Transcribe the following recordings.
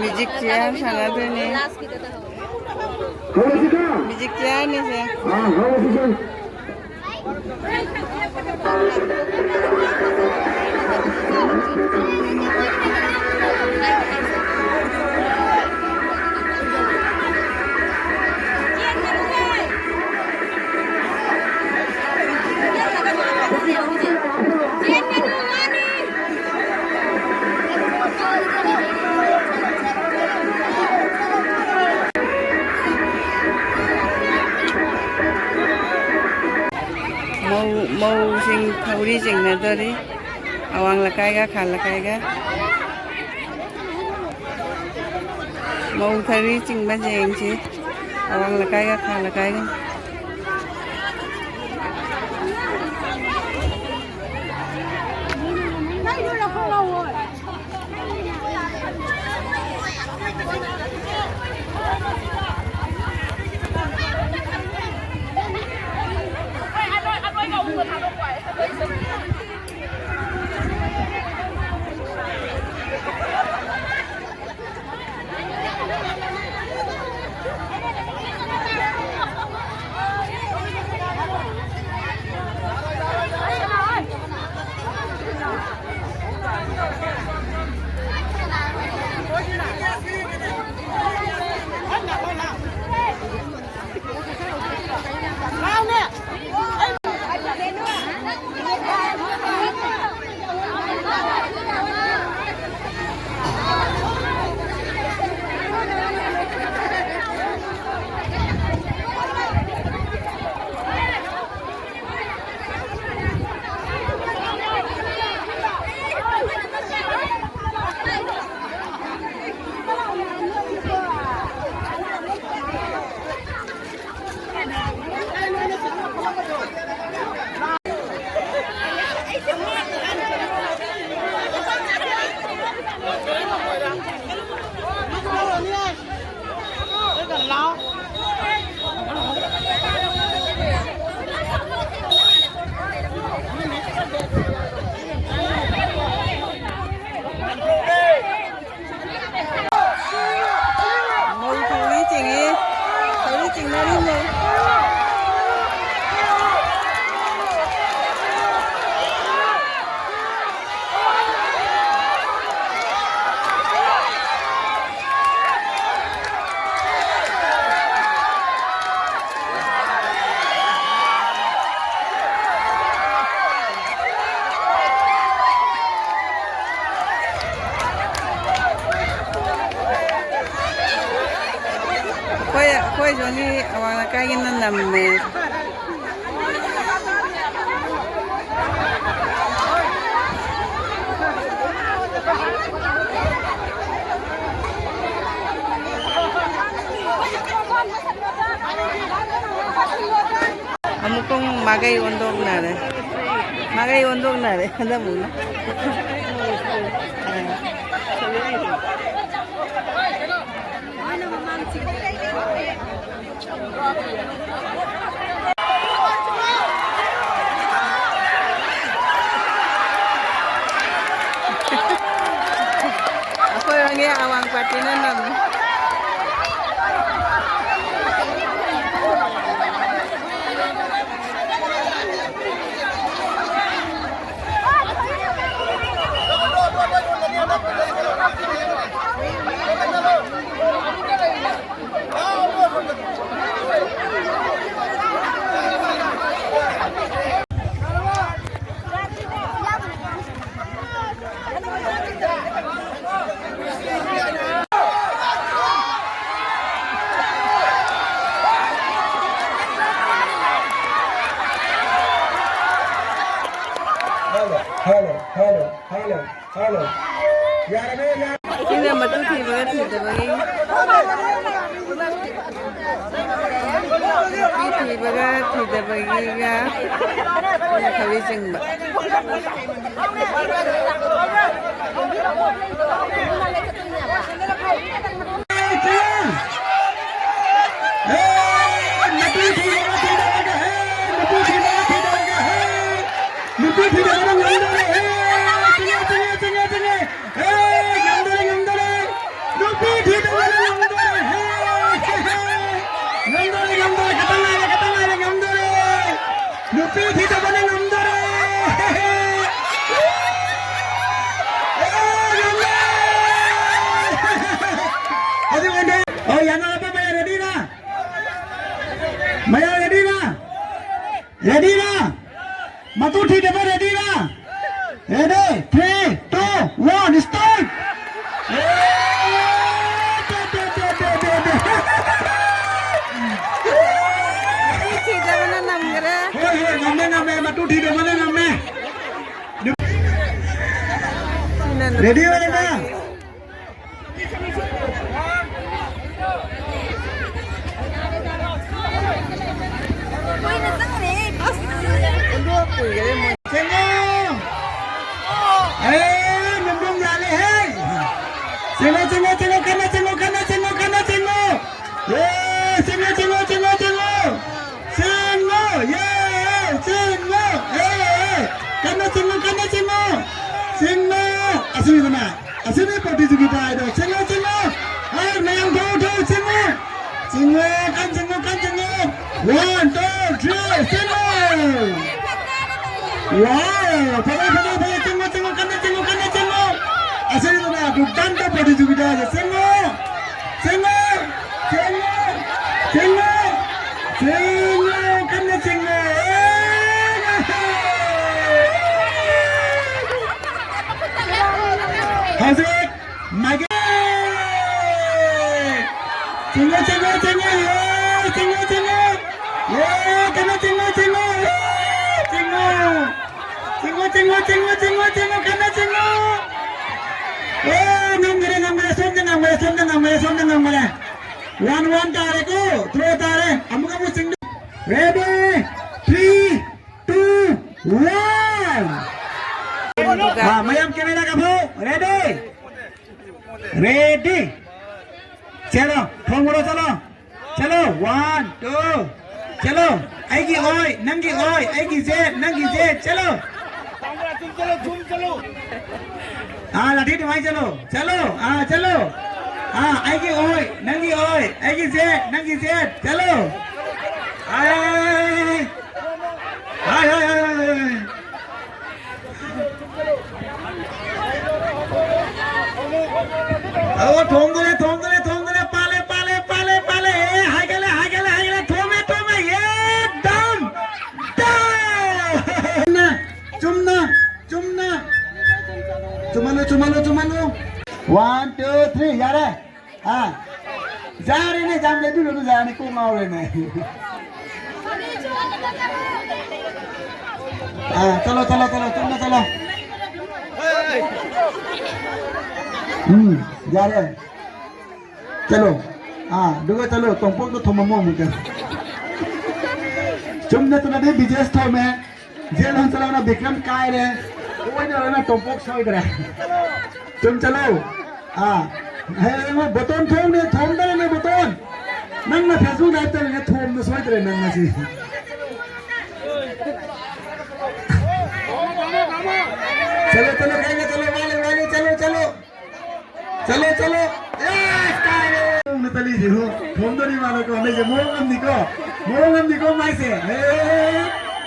Music chair sangat ini. Music chair nih sih. Mau sing thuri sing na dari awang lakai ga khal lakai ga mau thuri sing ba jeng chi awang lakai ga khal lakai ga Koi joni awang lakai gin nan namme amukong magai ondok na re ada muna ako yung awang pati na naman. Hello. Ini matu thi bagat thi dabagi. Thi bagat thi dabagi ga. Khawi jingba. थी तो बने number oh yang apa Maya ready na Maya ready na matu thi de ready na ready 3 2 1 start name matu thi de mana name ready na asini प्रतियोगिता itu cengok hai mayang dua cengok kan cengok 1 2 3 cengok wow pada cengok asini tu nak bukan tu प्रतियोगिता aja cengok kan cengok Hazik, mage. Cengok. Kena cengok. Kena cengok. Namgere. 1 tare ko, throw tare. Kamu sing. Ready? 3, 2, 1. Mayam kamera kamu ready चलो थोंगड़ो चलो 1 2 चलो आएगी ओए नंगी ओए आएगी Z चलो हाँ लाठी तुम्हारी चलो चलो हाँ आएगी ओए नंगी ओए आएगी जेड चलो हाय थोंगले पाले हाय गले थोमे ये दम चुमानो 1 2 3 यार हाँ जा रहे ने जाम ले दूर जाने को मार रहे ने हाँ चलो जा रहे चलो हाँ दुगा चलो तुमको तो थोममो मुझे तुमने तो नहीं बिजनेस थो में जेल हम चलाना विक्रम काय रे कोई नहीं रहना तुमको सोई करे तुम चलो हाँ है वो बटन थोम दे ने बटन नंग ना फेसबुक दायित्व ने थोम ने सोई करे नंग ना सी चलो कहेंगे चलो नतली जी हो थोम तो नहीं मानो को नहीं जे मोरंगम निको माई से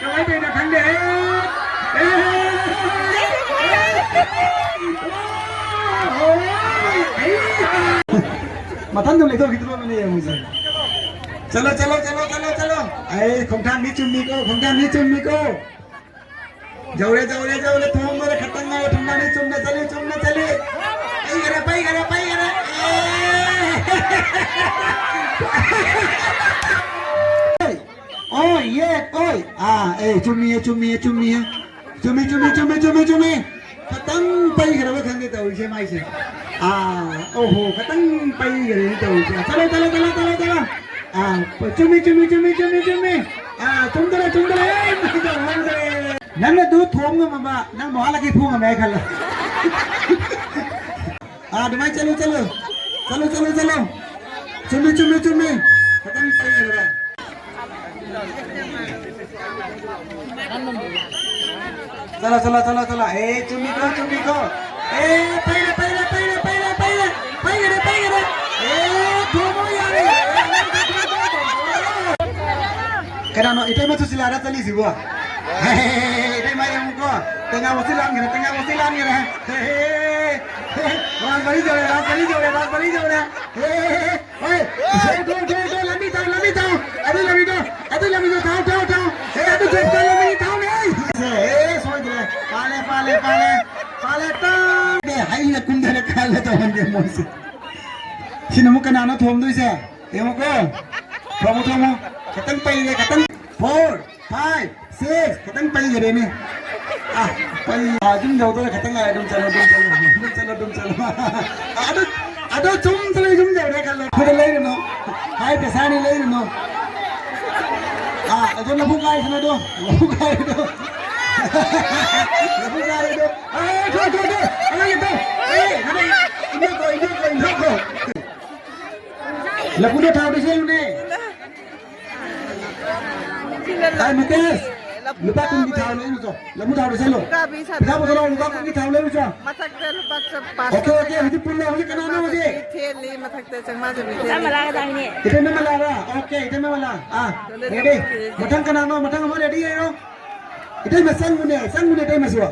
कमाई पे ना खंडे मथन तुम लेतो कितना में नहीं है मुझे चलो अरे खोमठान नी चुम्मी को जवरे थोम दो खतंग ना ठंडा नी चुम्मे चले पाई करे ओए चुम्मी खतंग पाई करे वो खंगे तो उसे माई से ओहो खतंग पाई करे तो उसे चलो चुम्मी तुम नन्ने दूध थोम ग मामा नंग मोहाला की फूंग मैं खला दमाई चलो चुम्मी खत्म कर गया चलो ए चुम्मी को ए पहले ए थोमो यार karena itu emang susila ada tali sih gua Đây mai em có tengah wasilan gitu nah. Orang balik jauh dah. Hei, go, lami tahu. Aduh lami tahu. Tahu. Aduh cepat lami tahu nih. Soal dia. Pale tang. Deh, hai nak kunde nak kala tahu dia mesti. Sini muka nana thom tu se. Emo ko. Thomo. Katang pai le katang. 4, 5, 6. Katang pai gede ni. pai jum jauh tu katang ada dum chalo. Aduh jum jauh deh kalau. Kuda lagi no. Hai pesani lagi no. Aduh labu kai sana do. Labu kai do. Tuh. Anak itu. Ini ko. Labu dia tahu di sini ni. Hai Mukesh. Lupa kung gitaw na ito. Lamu tahu di sini lo. Kita betul lupa kung gitaw na ito. Matakte lupa pas. Okay. Hindi pulo. Hindi kanana mo di. Teli matakte sang maja bi. Sama lah kadang ni. Ito na malara. Okay, ito na mala. Ready. Matang kanano, matang mo ready ayo. Ito masang mo ito maswa.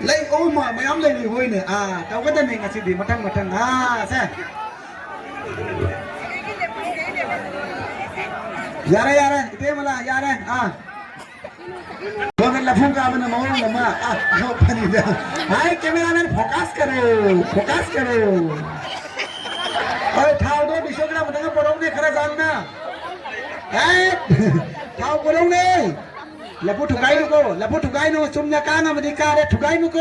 Lay mayam lay ni hoy ni. Tahu ka din kasi di matang. Sa. Yara. Ito mala yara. Bukan lafung ka mana mau lama. No pani dah. Hai cameraman fokus karo. Oi thau do bisogna matang porong ne khara janna. Hai thau porong ne. Lapu thukai no sumnya kana madika re thukai no ko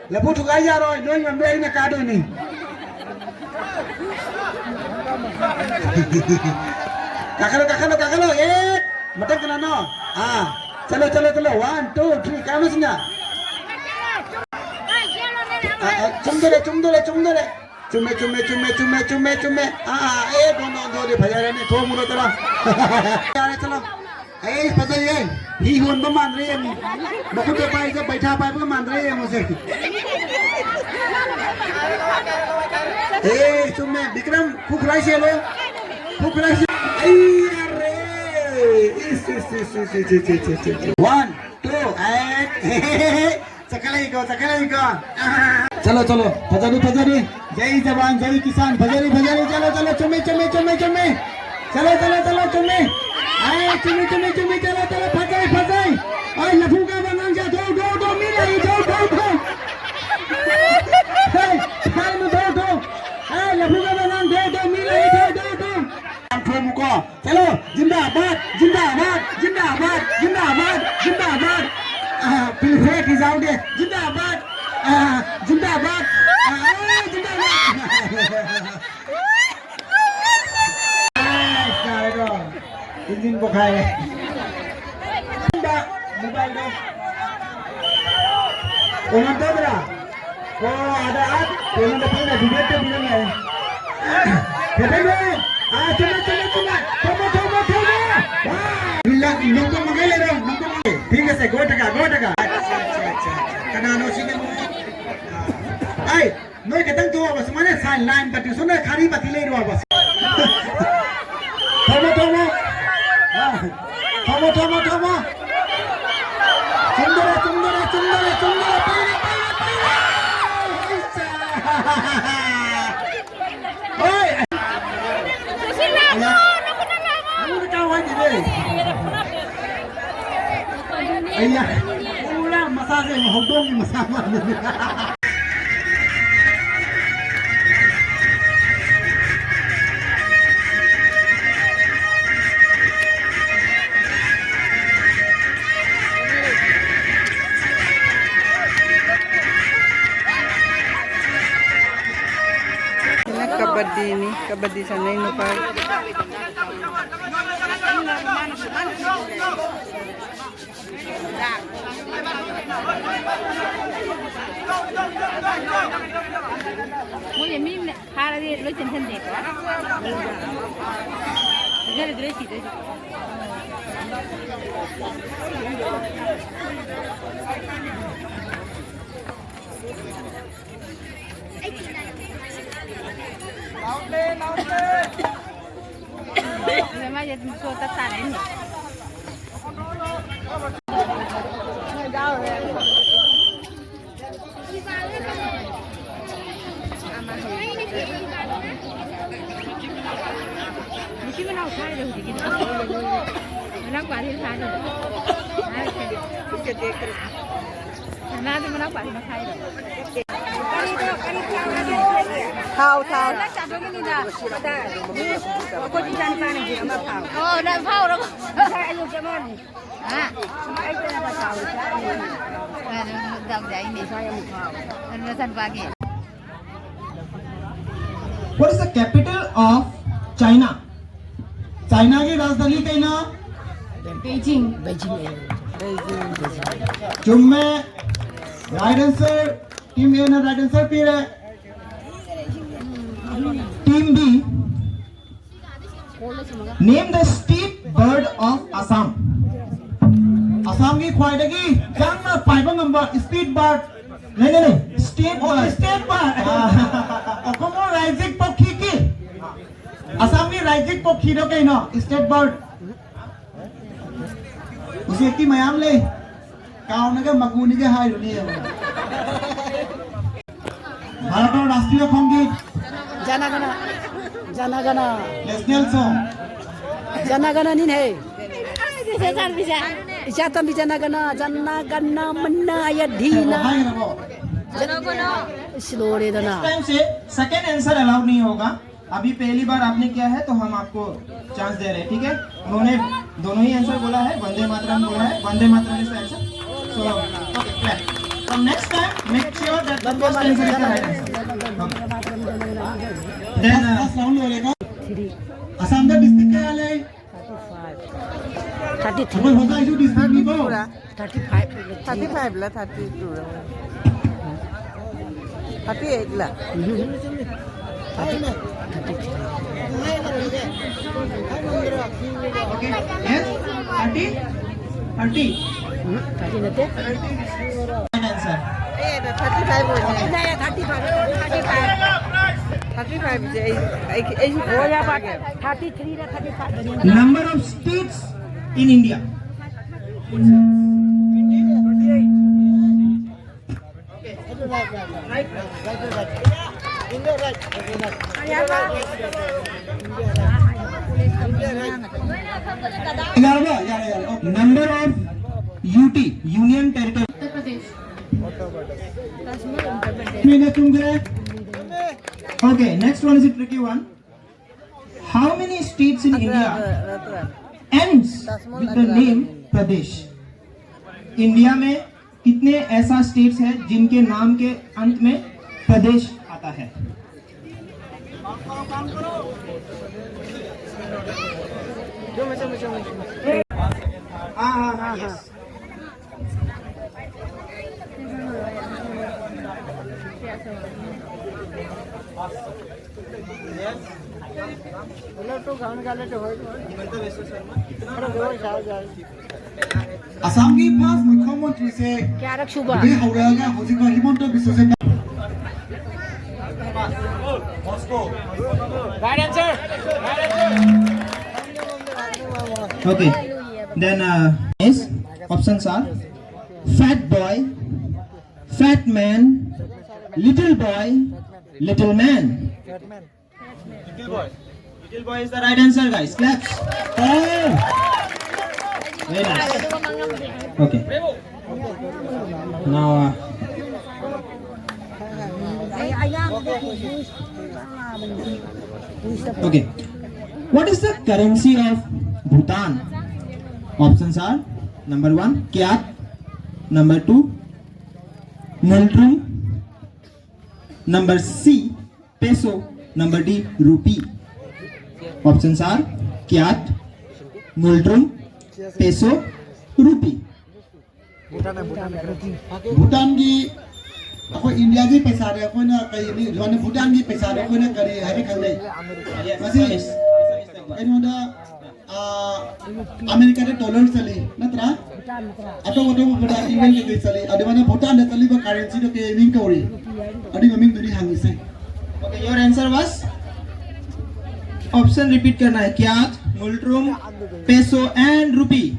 lapu thukai ya roi noi ngambe ina ka do ni. Kakalo. Matang kena no. Chalo. 1, 2, 3. Kamu sini. Cumdole. Cume. Dono de bhaja ne thom mulo tara. Chalo. Pasal ye. Hi hon ba man re ni. Bakut de pai se baitha pai ba man re muse. Cume Bikram khukrai se lo. Is. 1, 2, and sekali go. Chalo. Bajari. Jai Jawan, Jai Kisan. Bajari. Chalo. Cume. Chalo. Cume. Cume. Chalo. Bajai. Ay, lafu ka bangang ja. Do. Milai. Do. Hey, kalmu do. Hey, lafu ka bangang do. Milai. Do. Muka. Chalo, जिंदाबाद. Pilih ki जाओ दे. जिंदाबाद. Ingin bukai. Mobile dong. Nonton dah. Ada app. Nonton dah video tu bilang ni. Betul. Cuma. Tunggu. Bilang nonton magai le dong. ठीक है गो टका कनानो सिने आई नोय के तंग तो बस माने साइन लाइन पति सुने खारी पति ले रो बस थमो सुंदर ओए Ayah, ulang masaje mahudong masama. Kabaddi sana ino pa. Mo ya mi hara de lo chen de ko. Gare de si de. Memang jadi so tak tahan ni. น่าจะมานั่งปั่นมาใครหรอ เท่าเท่า น่าจับด้วยนี่นะได้คนที่ทานมาเนี่ยมาเผาโอ้ได้เผาแล้วใช่อายุจะมันอ่ะไอ้เจ้ามาเผาใช่ดำใจนี่ใช่ยังเผาอันนี้ท่านว่าไง What is the capital of China? China की राजधानी कहीं ना? Beijing जुम में right answer team ए ना right answer फिर है team B name the state bird of Assam Assam की ख्वाइदगी जंग में पाइबा नंबर स्टेट बर्ड नहीं स्टेट बर्ड अकोमो राइजिक पक्षी की असम की राइजिक पक्षी तो कहीं ना स्टेट बर्ड उसे की मयाम ले काउ ने के मगुनी के हाय रुनी है भारत राष्ट्रीय संगीत जनगण नेशनल सॉन्ग जनगण नहीं है Bisa bisa. इजातम भी जनगण जनगण मन्ना यदीना हाय रखो स्लो रे दना टाइम से सेकेंड आंसर अलाउड नहीं होगा। अभी पहली बार आपने किया है तो हम आपको चांस दे रहे हैं, ठीक है। उन्होंने दोनों ही आंसर बोला है, वंदे मातरम बोला है, Vande Mataram is the answer. So okay clear. So next time make sure that the first answer is the right answer. Then sound बोलेगा असम का डिस्ट्रिक्ट क्या है 33 कोई होता है जो डिस्ट्रिक्ट नहीं को 35 35 แล้ว32แล้ว38ละ okay, yes, 30, 30. Right answer. เอ๊ะแต่35หมดเลย35จะไอ้ที่โอ้ยปาก 33 रे 35 Number of states in India. Number of UT Union Territory. Okay, next one is a tricky one. How many states in India ends with the name Pradesh? India में कितने ऐसा states हैं जिनके नाम के अंत में प्रदेश आता है? हाँ यस। असम की पास मुख्यमंत्री से क्या रख सुबह वे हो रहा है होजी का हिमंत बिस्व से Okay, then yes, options are fat boy, fat man, little boy, little man. Little boy is the right answer, guys. Claps. Oh. Very nice. Okay. Now. Okay. What is the currency of Bhutan? Options are number 1 kyat, number 2 ngultrum, number C peso, number D rupee. Options are kyat, ngultrum, peso, rupee. Bhutan की अखो India की पैसा रे अखो ना कहीं नहीं जो ने भूटान की पैसा रे अखो ना करे है भी खंडे मसी एनोदा अमेरिका रे डॉलर चले नत्रा अतो वतो बड़ा इवेंट के चले अदे माने भूटान ने चली बा करेंसी तो के मिंग कोरी अदे मिंग दुनी हांगी से Okay, your answer was option repeat करना है kyat, ngultrum, peso and rupee.